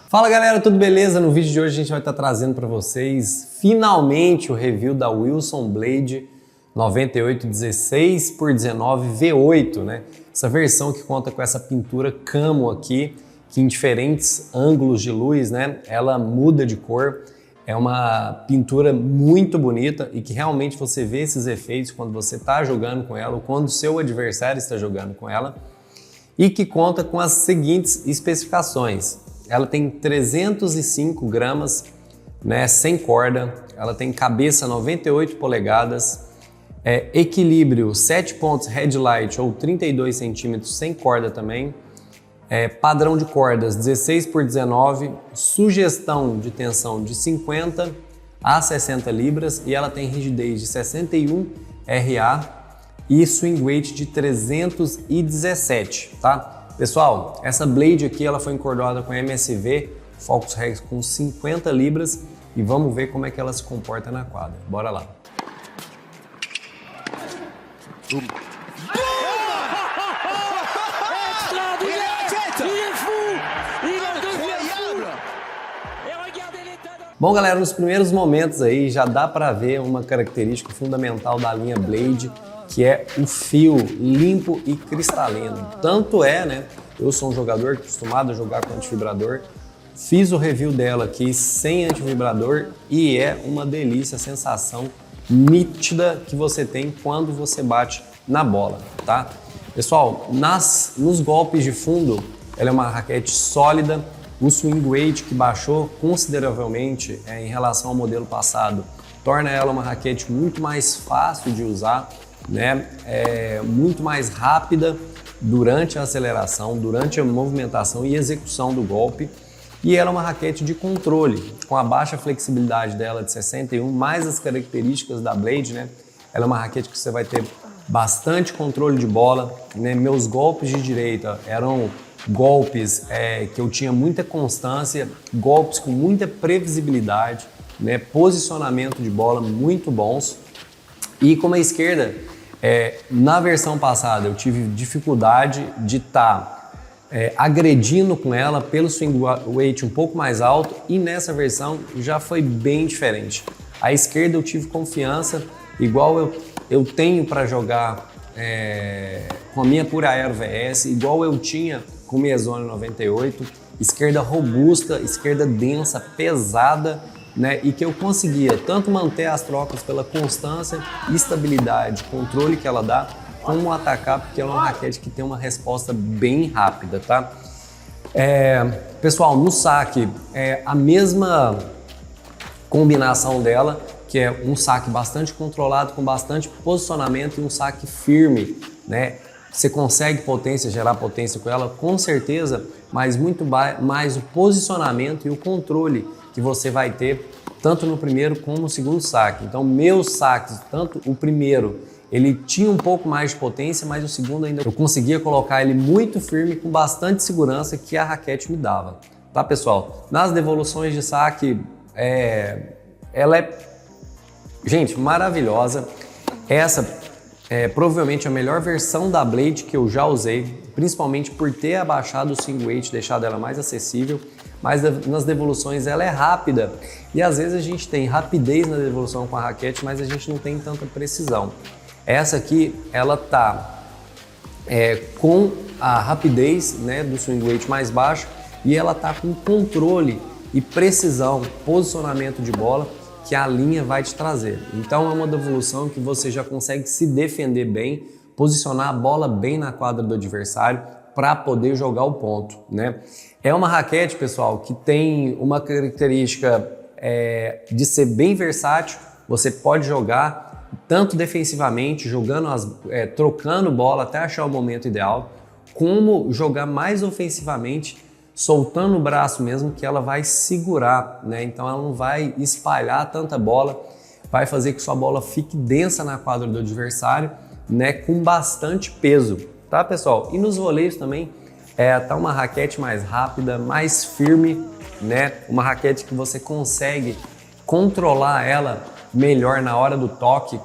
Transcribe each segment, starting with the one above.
Fala galera, tudo beleza? No vídeo de hoje a gente vai estar trazendo para vocês finalmente o review da Wilson Blade 98 16x19 V8, né? Essa versão que conta com essa pintura camo aqui, que em diferentes ângulos de luz, né, ela muda de cor. É uma pintura muito bonita e que realmente você vê esses efeitos quando você está jogando com ela ou quando o seu adversário está jogando com ela, e que conta com as seguintes especificações. Ela tem 305 gramas, né, sem corda, ela tem cabeça 98 polegadas, equilíbrio 7 pontos headlight ou 32 centímetros sem corda também, padrão de cordas 16x19, sugestão de tensão de 50 a 60 libras e ela tem rigidez de 61 RA e swing weight de 317, tá? Pessoal, essa Blade aqui ela foi encordoada com MSV Focus Rex com 50 libras e vamos ver como é que ela se comporta na quadra. Bora lá! Bom galera, nos primeiros momentos aí já dá para ver uma característica fundamental da linha Blade, que é o fio limpo e cristalino. Tanto é, né, eu sou um jogador acostumado a jogar com antivibrador, fiz o review dela aqui sem antivibrador e é uma delícia, a sensação nítida que você tem quando você bate na bola, tá? Pessoal, nos golpes de fundo, ela é uma raquete sólida. O swing weight que baixou consideravelmente em relação ao modelo passado torna ela uma raquete muito mais fácil de usar, né? Muito mais rápida durante a aceleração, durante a movimentação e execução do golpe. E ela é uma raquete de controle, com a baixa flexibilidade dela de 61, mais as características da Blade, né? Ela é uma raquete que você vai ter bastante controle de bola, né? Meus golpes de direita eram golpes que eu tinha muita constância, golpes com muita previsibilidade, né? Posicionamento de bola muito bons. E como a esquerda, na versão passada eu tive dificuldade de estar agredindo com ela pelo swing weight um pouco mais alto, e nessa versão já foi bem diferente. A esquerda eu tive confiança, igual eu tenho para jogar com a minha Pura Aero VS, igual eu tinha com minha Zone 98, esquerda robusta, esquerda densa, pesada, né? E que eu conseguia tanto manter as trocas pela constância, estabilidade, controle que ela dá, como atacar, porque ela é uma raquete que tem uma resposta bem rápida, tá? Pessoal, no saque, a mesma combinação dela, que é um saque bastante controlado, com bastante posicionamento e um saque firme, né? Você consegue potência, gerar potência com ela, com certeza, mas muito mais o posicionamento e o controle que você vai ter, tanto no primeiro como no segundo saque. Então, meus saques, tanto o primeiro, ele tinha um pouco mais de potência, mas o segundo ainda eu conseguia colocar ele muito firme, com bastante segurança que a raquete me dava. Tá, pessoal? Nas devoluções de saque, ela é, gente, maravilhosa. Essa provavelmente a melhor versão da Blade que eu já usei, principalmente por ter abaixado o swing weight, deixado ela mais acessível, mas nas devoluções ela é rápida e às vezes a gente tem rapidez na devolução com a raquete, mas a gente não tem tanta precisão. Essa aqui, ela tá com a rapidez, né, do swing weight mais baixo, e ela tá com controle e precisão, posicionamento de bola que a linha vai te trazer. Então é uma devolução que você já consegue se defender bem, posicionar a bola bem na quadra do adversário para poder jogar o ponto, né? É uma raquete, pessoal, que tem uma característica de ser bem versátil. Você pode jogar tanto defensivamente, jogando trocando bola até achar o momento ideal, como jogar mais ofensivamente, soltando o braço mesmo, que ela vai segurar, né? Então ela não vai espalhar tanta bola, vai fazer que sua bola fique densa na quadra do adversário, né? Com bastante peso, tá, pessoal? E nos voleios também tá uma raquete mais rápida, mais firme, né? Uma raquete que você consegue controlar ela melhor na hora do toque.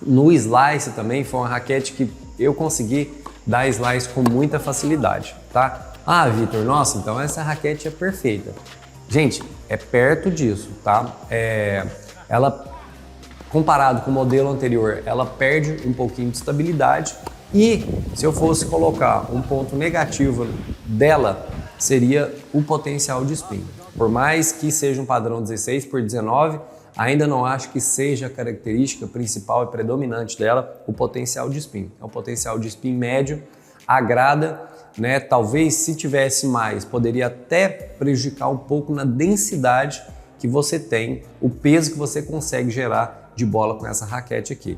No slice também foi uma raquete que eu consegui dar slice com muita facilidade, tá? Ah, Vitor, nossa, então essa raquete é perfeita. Gente, é perto disso, tá? Ela, comparado com o modelo anterior, ela perde um pouquinho de estabilidade e se eu fosse colocar um ponto negativo dela, seria o potencial de spin. Por mais que seja um padrão 16x19, ainda não acho que seja a característica principal e predominante dela o potencial de spin. É um potencial de spin médio, agrada, né? Talvez se tivesse mais, poderia até prejudicar um pouco na densidade que você tem, o peso que você consegue gerar de bola com essa raquete aqui.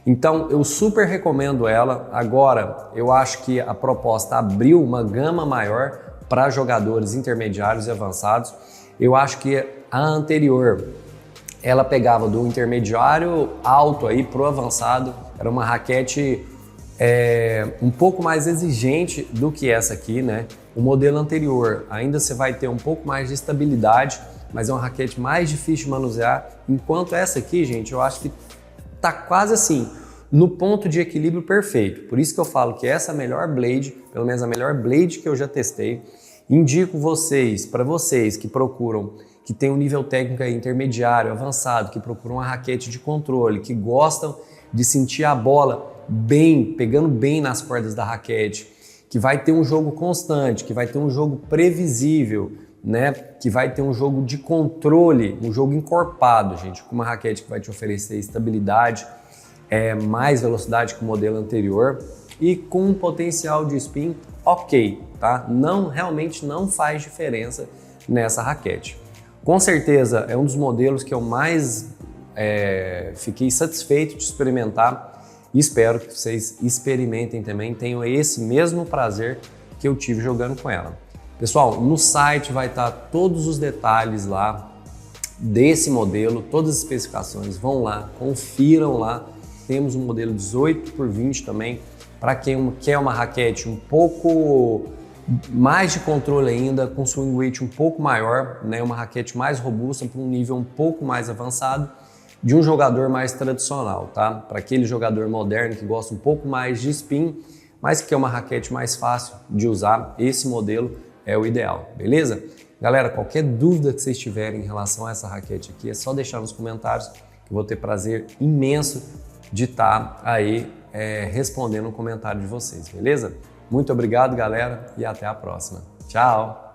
Então eu super recomendo ela. Agora eu acho que a proposta abriu uma gama maior para jogadores intermediários e avançados. Eu acho que a anterior ela pegava do intermediário alto aí pro avançado, era uma raquete um pouco mais exigente do que essa aqui, né? O modelo anterior ainda você vai ter um pouco mais de estabilidade, mas é uma raquete mais difícil de manusear, enquanto essa aqui, gente, eu acho que tá quase assim, no ponto de equilíbrio perfeito. Por isso que eu falo que essa é a melhor blade, pelo menos a melhor blade que eu já testei. Indico para vocês que procuram, que tem um nível técnico aí intermediário, avançado, que procuram uma raquete de controle, que gostam de sentir a bola bem, pegando bem nas cordas da raquete, que vai ter um jogo constante, que vai ter um jogo previsível, né? Que vai ter um jogo de controle, um jogo encorpado, gente, com uma raquete que vai te oferecer estabilidade, mais velocidade que o modelo anterior e com um potencial de spin ok, tá? Realmente não faz diferença nessa raquete. Com certeza é um dos modelos que eu mais fiquei satisfeito de experimentar e espero que vocês experimentem também, tenham esse mesmo prazer que eu tive jogando com ela. Pessoal, no site vai estar todos os detalhes lá desse modelo, todas as especificações, vão lá, confiram lá. Temos um modelo 18x20 também, para quem quer uma raquete um pouco mais de controle ainda, com swing weight um pouco maior, né? Uma raquete mais robusta para um nível um pouco mais avançado, de um jogador mais tradicional, tá? Para aquele jogador moderno que gosta um pouco mais de spin, mas que é uma raquete mais fácil de usar, esse modelo é o ideal, beleza? Galera, qualquer dúvida que vocês tiverem em relação a essa raquete aqui, é só deixar nos comentários, que eu vou ter prazer imenso de estar aí respondendo o comentário de vocês, beleza? Muito obrigado, galera, e até a próxima. Tchau!